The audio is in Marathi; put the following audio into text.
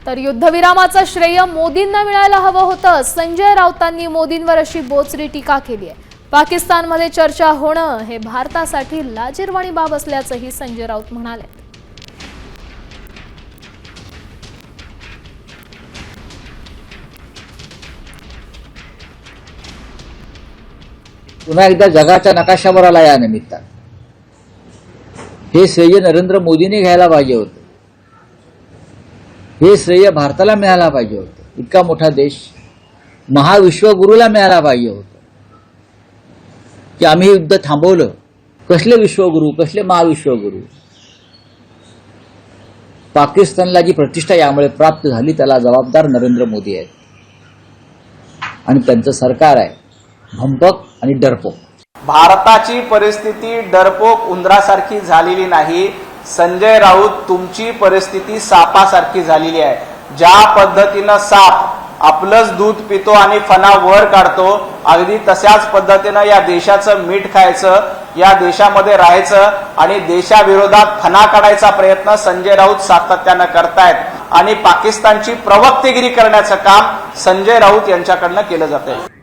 तर युद्धविरामाचं श्रेय मोदींना मिळायला हवं होतं, संजय राऊतांनी मोदींवर अशी बोचरी टीका केली आहे। पाकिस्तानमध्ये चर्चा होणं हे भारतासाठी लाजिरवाणी बाब असल्याचंही संजय राऊत म्हणाले। पुन्हा एकदा जगाच्या नकाशावर आला या निमित्तानं। हे श्रेय नरेंद्र मोदींनी घ्यायला पाहिजे होतं, हे श्रेय भारताला मिळायला पाहिजे होतं। इतका मोठा देश महाविश्वगुरूला मिळायला पाहिजे होतं की आम्ही युद्ध थांबवलं। कसले विश्वगुरू, कसले महाविश्वगुरू? पाकिस्तानला जी प्रतिष्ठा यामुळे प्राप्त झाली त्याला जबाबदार नरेंद्र मोदी आहेत आणि त्यांचं सरकार आहे भंपक आणि डरपोक। भारताची परिस्थिती डरपोक उंदरासारखी झालेली नाही। संजय राऊत, तुमची परिस्थिती सापासारखी झालेली आहे। ज्या पद्धतीनं साप आपलंच दूध पितो आणि फणा वर काढतो, अगदी तशाच पद्धतीनं या देशाचं मीठ खायचं, या देशामध्ये राहायचं आणि देशाविरोधात फणा काढायचा प्रयत्न संजय राऊत सातत्यानं करतायत आणि पाकिस्तानची प्रवक्तेगिरी करण्याचं काम संजय राऊत यांच्याकडनं केलं जातंय।